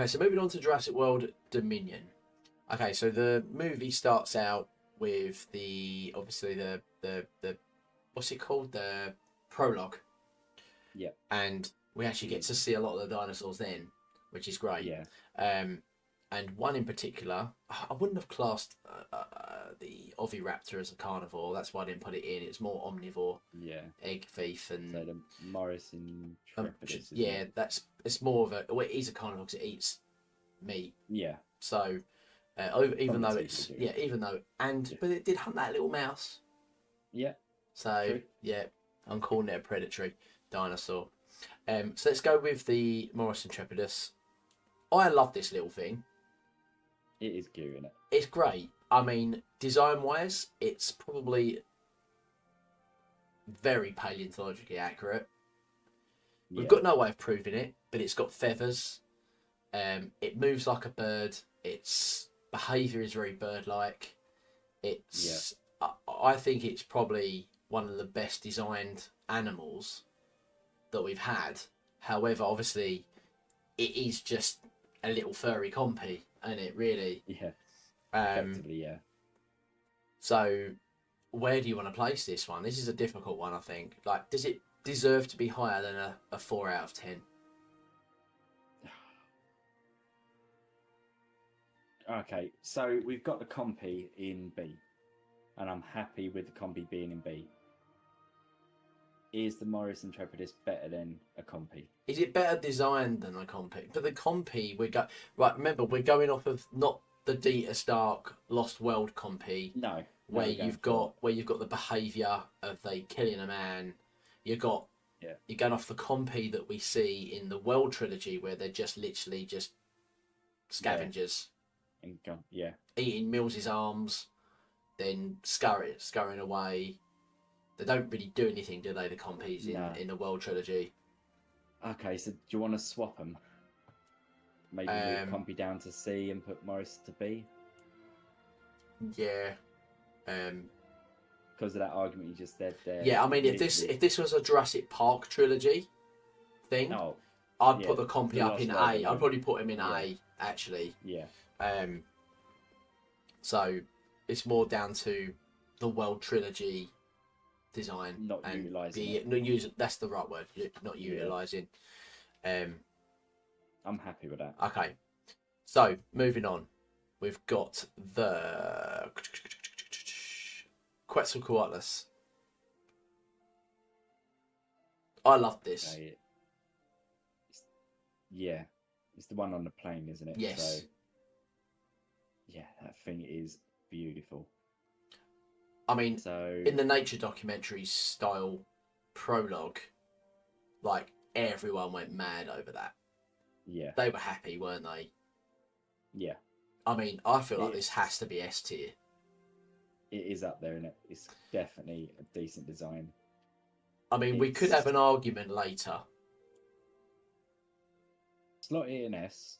Okay, so moving on to Jurassic World Dominion. Okay, so the movie starts out with obviously the what's it called? The prologue. Yeah. And we actually get to see a lot of the dinosaurs then, which is great. Yeah. And one in particular, I wouldn't have classed the Oviraptor as a carnivore. That's why I didn't put it in. It's more omnivore. Yeah. Egg thief and So the Morris and Trepidus. yeah, it's more of a. Well, it is a carnivore because it eats meat. Yeah. So even though it's but it did hunt that little mouse. Yeah. So True. yeah, I'm calling it a predatory dinosaur. So let's go with the Morris Intrepidus. I love this little thing. It is cute, isn't it? It's great. I mean, design-wise, it's probably very paleontologically accurate. We've got no way of proving it, but it's got feathers. It moves like a bird. Its behaviour is very bird-like. I think it's probably one of the best designed animals that we've had. However, obviously, it is just a little furry compy, and it really. Yeah. Effectively, yeah. So, where do you want to place this one? This is a difficult one, I think. Like, does it deserve to be higher than a 4 out of 10? Okay, so we've got the compy in B, and I'm happy with the compy being in B. Is the Morris Intrepidus better than a compy? Is it better designed than a compy? But the compy, right. Remember, we're going off of not the Dita Stark Lost World compy. No. Where you've got the behaviour of they killing a man. You're going off the compy that we see in the World trilogy, where they're just literally just scavengers. Yeah. Eating Mills's arms, then scurrying away. They don't really do anything, do they? The compies in the World trilogy. Okay, so do you want to swap them? Maybe move compy down to C and put Morris to B. Yeah. Because of that argument you just said there. Yeah, I mean, if this was a Jurassic Park trilogy thing, I'd put the compy up in A. I'd probably put him in A, actually. Yeah. So it's more down to the World trilogy design, not utilising. That's the right word. Not utilising. I'm happy with that. Okay, so moving on, we've got the Quetzalcoatlus. I love this. Okay. It's the one on the plane, isn't it? Yes. So, yeah, that thing is beautiful. I mean, in the nature documentary style prologue, like, everyone went mad over that. Yeah. They were happy, weren't they? Yeah. I mean, I feel like this has to be S tier. It is up there, isn't it? It's definitely a decent design. I mean, we could have an argument later. Slot it in S,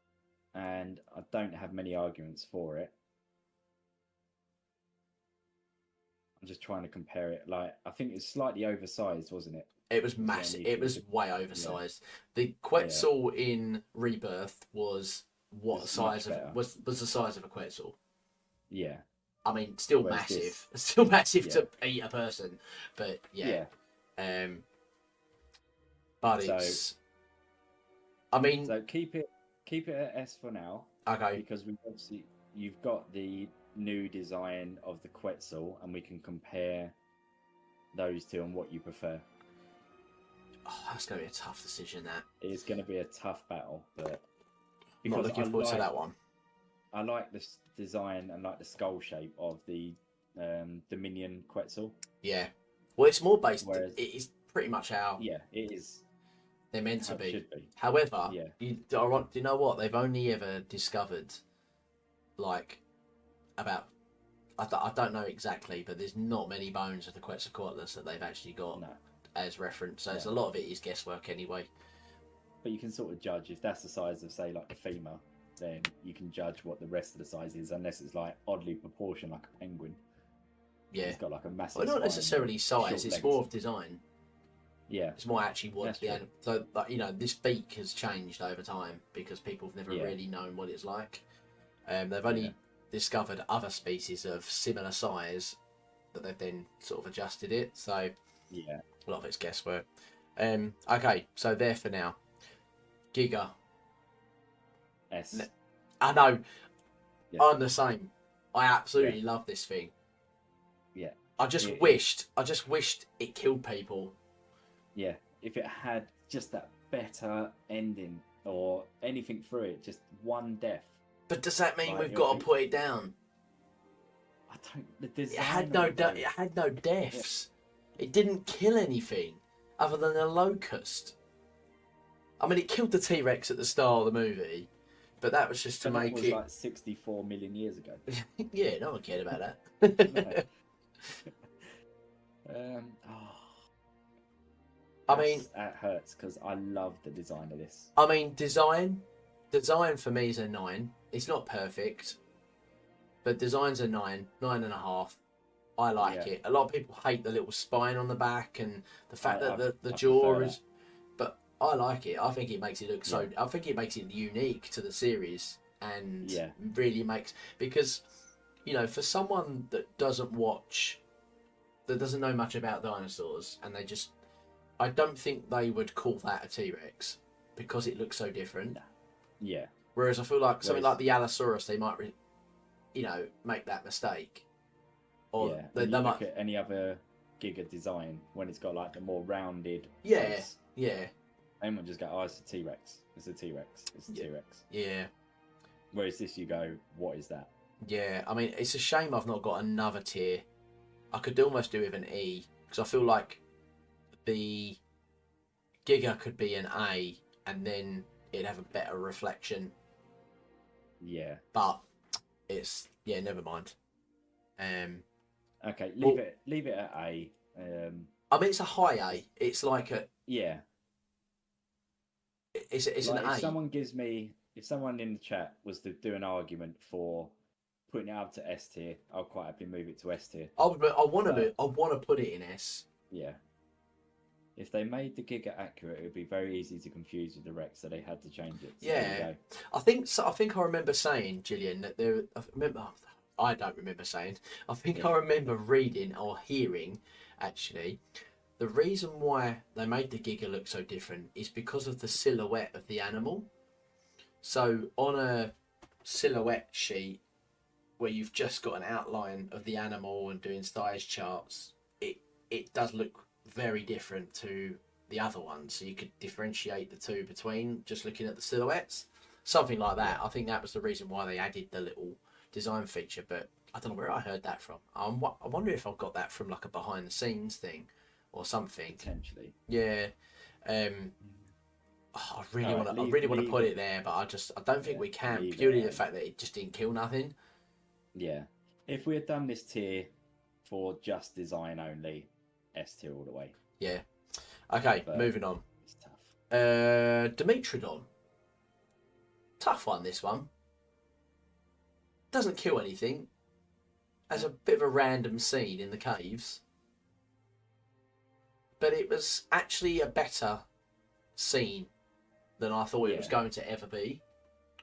and I don't have many arguments for it. I'm just trying to compare it. Like, I think it's slightly oversized, wasn't it? It was massive. It was way oversized. Yeah. The Quetzal in Rebirth was the size of a Quetzal. Yeah. I mean, still massive. Still massive to eat a person, but yeah. But it's. I mean. So keep it at S for now. Okay. Because you've got the new design of the Quetzal, and we can compare those two and what you prefer. Oh, that's going to be a tough decision. That it's going to be a tough battle, but I'm not looking forward to that one. I like this design and like the skull shape of the Dominion Quetzal. Yeah, well, it's more based. It is pretty much how. Yeah, it is. They're meant to be. Should be. However, do you know what? They've only ever discovered, like, about. I don't know exactly, but there's not many bones of the Quetzalcoatlus that they've actually got as reference. So a lot of it is guesswork anyway. But you can sort of judge if that's the size of, say, like the femur, then you can judge what the rest of the size is, unless it's like oddly proportioned, like a penguin. Yeah, it's got like a massive. Well, not necessarily size; it's more of design. Yeah. It's more actually what That's the true. animal. So, like, you know, this beak has changed over time because people have never Yeah. really known what it's like. They've only discovered other species of similar size that they've then sort of adjusted it. So Yeah. a lot of it's guesswork. Okay, so there for now. Giga. S. I know. Yeah. I'm the same. I absolutely love this thing. Yeah. I just wished it killed people. Yeah. If it had just that better ending or anything through it, just one death. But does that mean Like, we've got to put it down? I don't. The design. It had no deaths. Yeah. It didn't kill anything other than a locust. I mean, it killed the T-Rex at the start of the movie, but that was just to make it. That was like 64 million years ago. Yeah, no one cared about that. I mean, that hurts because I love the design of this. I mean, design for me is a 9. It's not perfect, but design's a 9, 9.5. I like it. A lot of people hate the little spine on the back and the fact that the jaw is, but I like it. I think it makes it look so. I think it makes it unique to the series and really makes, because, you know, for someone that doesn't know much about dinosaurs and they just, I don't think they would call that a T-Rex because it looks so different. Yeah. Whereas I feel like something like the Allosaurus, they might, make that mistake. Or they look at any other Giga design when it's got like the more rounded. Face, they might just go, "Oh, it's a T-Rex. It's a T-Rex. It's a T-Rex." Yeah. Whereas this, you go, "What is that?" Yeah. I mean, it's a shame I've not got another tier. I could almost do with an E because I feel like the Giga could be an A and then it'd have a better reflection. Yeah. But it's never mind. Okay, leave it at A. I mean, it's a high A. It's like a It's like, an A. If someone in the chat was to do an argument for putting it up to S tier, I'll quite happily move it to S tier. I want to put it in S. Yeah. If they made the Giga accurate, it would be very easy to confuse with the Rex, so they had to change it. So I think I remember saying, Gillian, that there. I don't remember saying. I think I remember reading or hearing, actually, the reason why they made the Giga look so different is because of the silhouette of the animal. So on a silhouette sheet where you've just got an outline of the animal and doing size charts, it does look very different to the other ones. So you could differentiate the two between just looking at the silhouettes, something like that. I think that was the reason why they added the little design feature, but I don't know where I heard that from. I wonder if I've got that from like a behind the scenes thing or something. Potentially. Yeah. I really want to put it there, but I don't think we can, purely the fact that it just didn't kill nothing. Yeah. If we had done this tier for just design only, S tier all the way. Yeah. Okay, moving on. It's tough. Dimetrodon. Tough one, this one. Doesn't kill anything. Has a bit of a random scene in the caves. But it was actually a better scene than I thought it was going to ever be.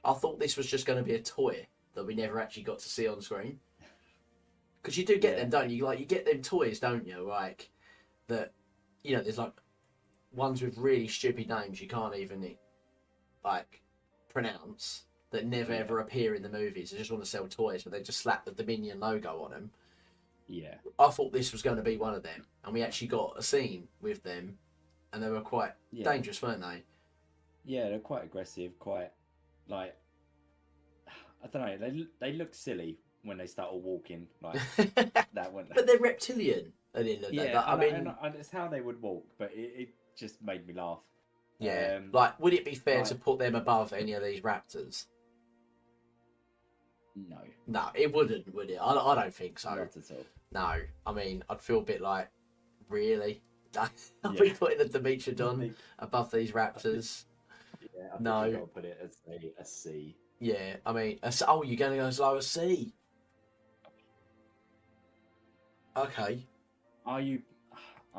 I thought this was just going to be a toy that we never actually got to see on screen. Because you do get them, don't you? Like, you get them toys, don't you? Like, that, you know, there's like ones with really stupid names you can't even, like, pronounce, that never ever appear in the movies. They just want to sell toys, but they just slap the Dominion logo on them. Yeah. I thought this was going to be one of them, and we actually got a scene with them, and they were quite dangerous, weren't they? Yeah, they're quite aggressive, quite, like, I don't know, they look silly when they start all walking like that one. But they're reptilian at the end of the day. I mean, it's how they would walk, but it just made me laugh. Yeah, like, would it be fair to put them above any of these raptors? No, it wouldn't, would it? I don't think so. Not at all. No, I mean, I'd feel a bit like, really? I'll be putting the Dimetrodon above these raptors? Yeah, I think you've got to put it as a C. Yeah, I mean, you're going to go as low as C? Okay. Are you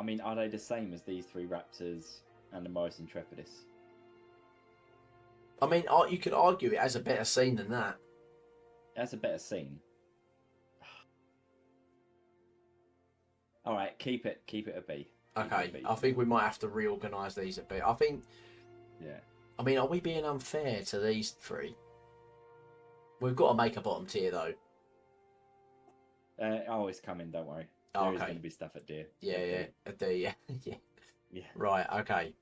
I mean, are they the same as these three raptors and the Morris Intrepidus? I mean, you could argue it has a better scene than that. It has a better scene. All right, keep it a B. Okay, I think we might have to reorganise these a bit. I think. Yeah. I mean, are we being unfair to these three? We've got to make a bottom tier though. It's coming. Don't worry. There is going to be stuff at D. Yeah, a D. Yeah. Yeah. Right. Okay.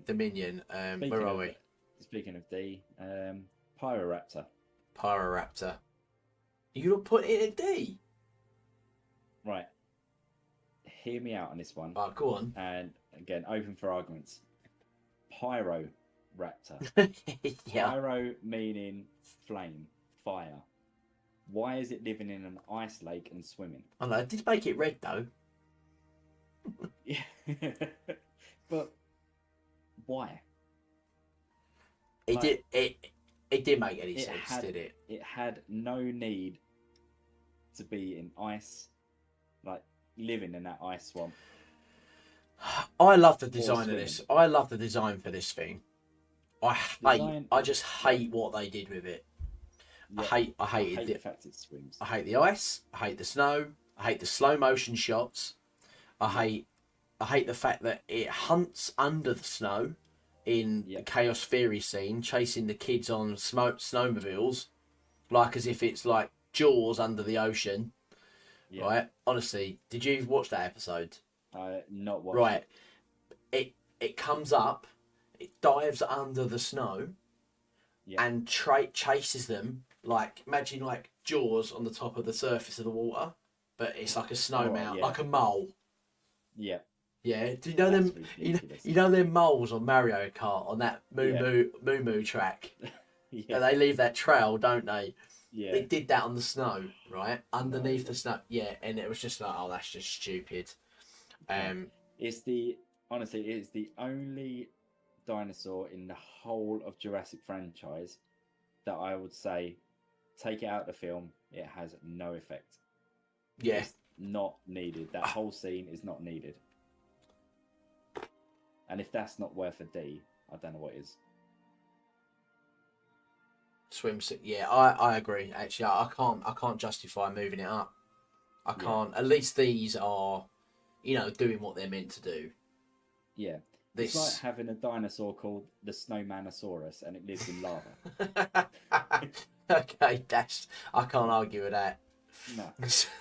Dominion. Where are we? Speaking of D, Pyroraptor. Pyroraptor. You don't put it in a D. Right. Hear me out on this one. Oh, go on. And again, open for arguments. Pyroraptor. Yeah. Pyro meaning flame, fire. Why is it living in an ice lake and swimming? I know. It did make it red though. Yeah. But why? It didn't make any sense, did it? It had no need to be in ice, like living in that ice swamp. I love the design of this. I love the design for this thing. I just hate what they did with it. Yeah, I hate the fact it swims. I hate the ice. I hate the snow. I hate the slow motion shots. I hate the fact that it hunts under the snow in the Chaos Theory scene, chasing the kids on snowmobiles, like as if it's like Jaws under the ocean. Yeah. Right? Honestly, did you watch that episode? Not watched. Right. It comes up, it dives under the snow, and chases them. Like, imagine like Jaws on the top of the surface of the water, but it's like a snowman, like a mole. Yeah. Yeah. Do you know them? You know them moles on Mario Kart on that Moo track. Yeah. They leave that trail, don't they? Yeah. They did that on the snow, right? Underneath the snow. Yeah, and it was just like, oh, that's just stupid. It's the only dinosaur in the whole of Jurassic franchise that I would say, take it out of the film, it has no effect. Yeah. It's not needed. That whole scene is not needed. And if that's not worth a D, I don't know what is. Swimsuit. Yeah, I agree. Actually, I can't justify moving it up. I can't. Yeah. At least these are, doing what they're meant to do. Yeah. It's like having a dinosaur called the Snowmanosaurus and it lives in lava. Okay, I can't argue with that. No.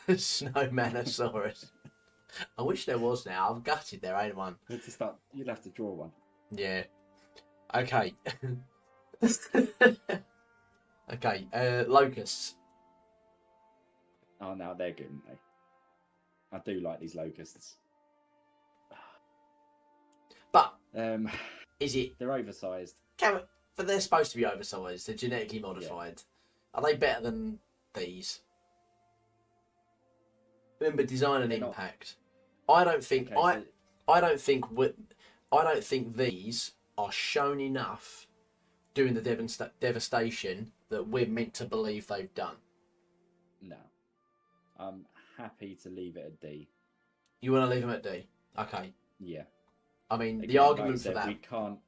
Snowmanosaurus. I wish there was now. I'm gutted there ain't one. You'd have to draw one. Yeah. Okay. Okay, locusts. Oh, no, they're good, aren't they? I do like these locusts. But is it? They're oversized. But they're supposed to be oversized. They're genetically modified. Yeah. Are they better than these? Remember, design and impact. I don't think. Okay, I don't think these are shown enough doing the devastation that we're meant to believe they've done. No, I'm happy to leave it at D. You want to leave them at D? Okay. Yeah. I mean, the argument for that... We can't...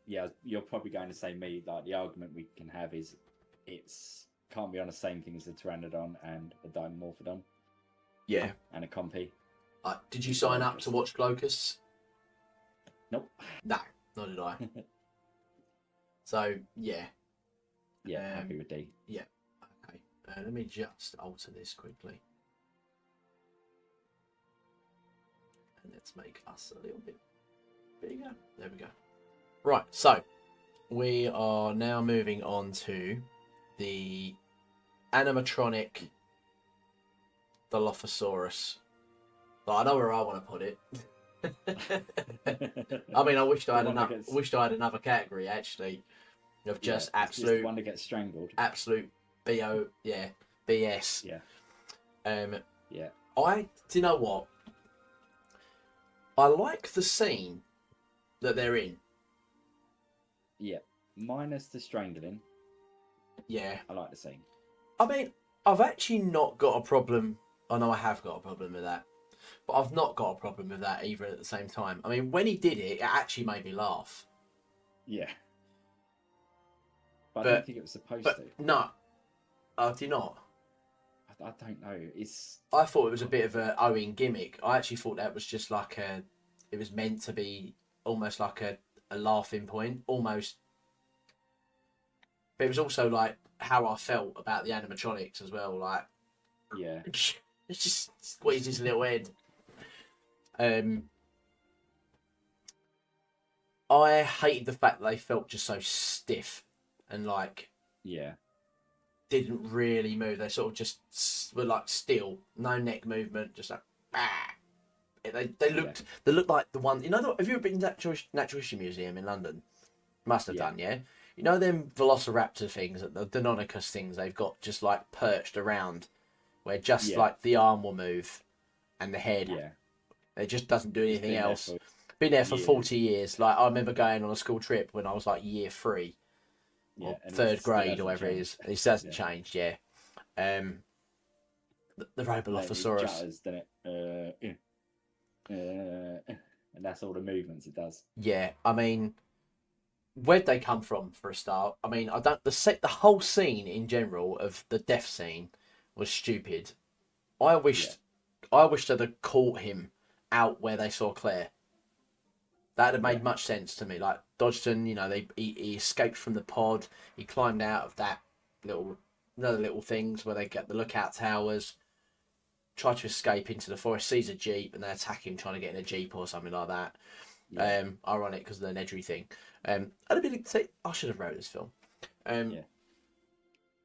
Yeah, you're probably going to say me, like, the argument we can have is it's can't be on the same thing as a Pteranodon and a Dimorphodon. Yeah. And a Compy. Did you sign up to watch Locusts? Nope. No, nor did I. So, yeah. Yeah, happy with D. Yeah. Okay. Let me just alter this quickly. Let's make us a little bit bigger. There we go. Right, so we are now moving on to the animatronic Dilophosaurus. But I know where I want to put it. I mean, I wished I had another category actually of just absolute. Just the one that gets strangled. Absolute BS. Yeah. Yeah. Do you know what? I like the scene that they're in. Yeah. Minus the strangling. Yeah. I like the scene. I mean, I've actually not got a problem. I know I have got a problem with that. But I've not got a problem with that either at the same time. I mean, when he did it, it actually made me laugh. Yeah. But I But don't think it was supposed to. no, do you not? I don't know. I thought it was a bit of a Owen gimmick. I actually thought that was just like it was meant to be almost like a laughing point, almost. But it was also like how I felt about the animatronics as well. Like, yeah, it's just squeezed his little head. I hated the fact that they felt just so stiff and like didn't really move. They sort of just were like still, no neck movement, just like they looked like the one. You know, have you ever been to the Natural History Museum in London? Must have done, yeah. You know them Velociraptor things, the Deinonychus things they've got just like perched around, where just like the arm will move, and the head. Yeah. It just doesn't do anything else. Been there for 40 years. Like, I remember going on a school trip when I was like year 3 or 3rd grade or whatever it is. It hasn't changed, the Robelophosaurus. It jutters, doesn't it? And that's all the movements it does. Yeah, I mean, where'd they come from for a start? I mean, the whole scene in general of the death scene was stupid. I wished they'd have caught him out where they saw Claire. That'd have made much sense to me. Like Dodgson, you know, he escaped from the pod. He climbed out of that little things where they get the lookout towers. Tried to escape into the forest. Sees a jeep and they attack him trying to get in a jeep or something like that. Yeah. Ironic because of the Nedry thing. I should have wrote this film.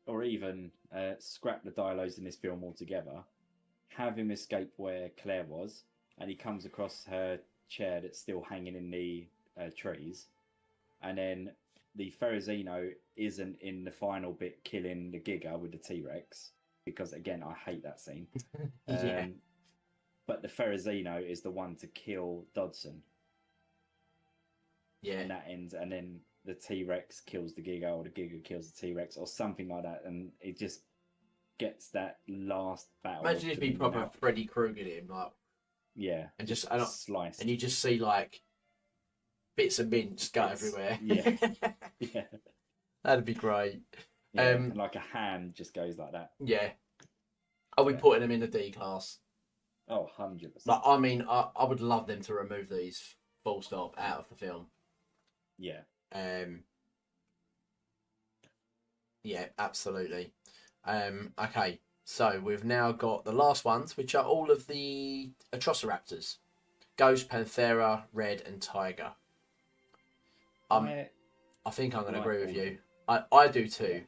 Or even scrap the dialogues in this film altogether. Have him escape where Claire was, and he comes across her chair that's still hanging in the trees, and then the Ferrazino isn't in the final bit killing the Giga with the T-Rex, because again I hate that scene. But the Ferrazino is the one to kill Dodson. Yeah. And that ends, and then the T-Rex kills the Giga, or the Giga kills the T-Rex, or something like that, and it just gets that last battle. Imagine if he proper Freddy Krueger him, like. Yeah, and just sliced, and you just see like bits of mince go everywhere. Yeah, yeah, that'd be great. Yeah, and like a hand just goes like that. Yeah. Are we putting them in the D class? Oh, 100%. Like, I mean, I would love them to remove these full stop out of the film. Yeah. Yeah, absolutely. Okay. So we've now got the last ones, which are all of the Atrociraptors. Ghost, Panthera, Red, and Tiger. I think I'm going to agree with you. I do too.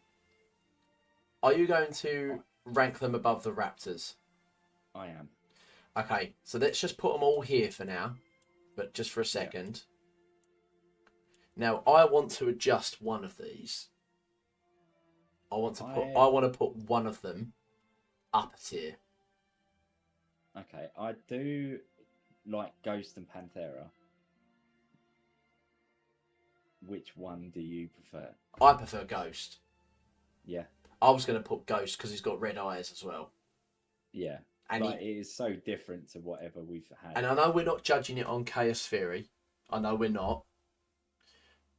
Are you going to rank them above the Raptors? I am. Okay, so let's just put them all here for now, but just for a second. Now, I want to adjust one of these. I want to put one of them up a tier. Okay, I do like Ghost and Panthera. Which one do you prefer? I prefer Ghost. Yeah. I was going to put Ghost because he's got red eyes as well. Yeah. And it is so different to whatever we've had. And I know we're not judging it on Chaos Theory. I know we're not.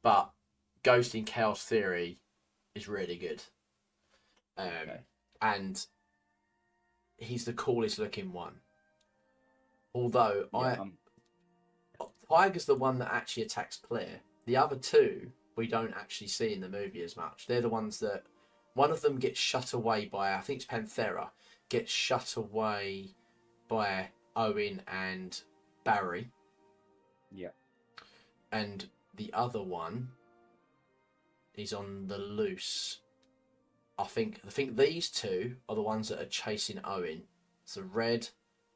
But Ghost in Chaos Theory is really good. Okay. And he's the coolest looking one. Although Tiger's the one that actually attacks Claire. The other two we don't actually see in the movie as much. They're the ones that one of them gets shut away by, I think it's Panthera, gets shut away by Owen and Barry. Yeah. And the other one is on the loose. I think these two are the ones that are chasing Owen. So Red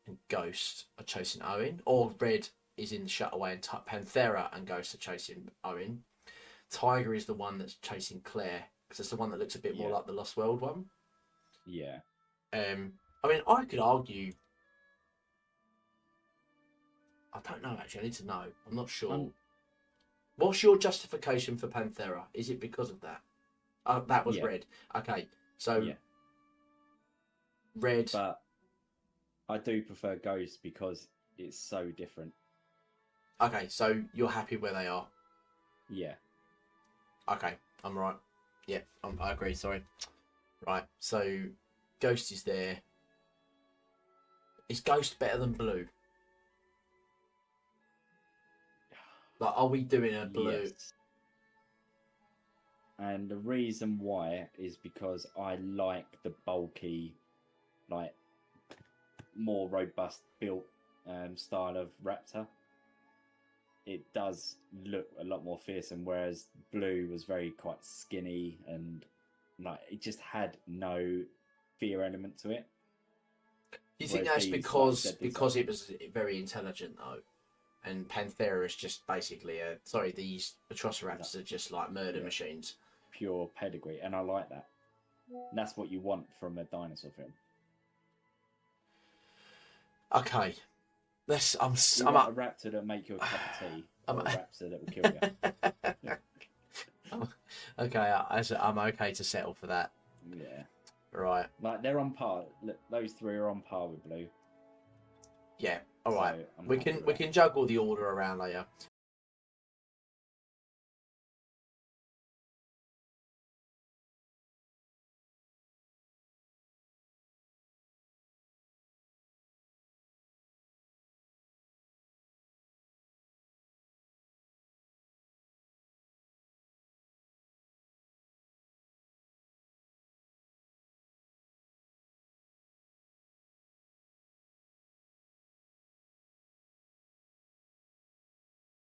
and Ghost are chasing Owen, or Red is in the shutaway and Panthera and Ghost are chasing Owen. Tiger is the one that's chasing Claire, because it's the one that looks a bit more like the Lost World one. Yeah. I mean, I could argue. I don't know, actually. I need to know. I'm not sure. What's your justification for Panthera? Is it because of that? That was Red. Okay, so Red. But I do prefer Ghost because it's so different. Okay, so you're happy where they are. Yeah. Okay, I'm right. Yeah, I agree. Sorry. Right, so Ghost is there. Is Ghost better than Blue? Like, are we doing a Blue? Yes. And the reason why is because I like the bulky, like more robust built style of Raptor. It does look a lot more fearsome, whereas Blue was very quite skinny and like it just had no fear element to it. Do you think that's because it was very intelligent though, and Panthera is just basically these Atrociraptors are just like murder machines. Pure pedigree, and I like that. And that's what you want from a dinosaur film. Okay, I'm a raptor that make you a cup of tea, or a raptor that will kill you. Okay, I'm okay to settle for that. Yeah. Right. Like they're on par. Look, those three are on par with Blue. Yeah. All right. So we can juggle the order around later.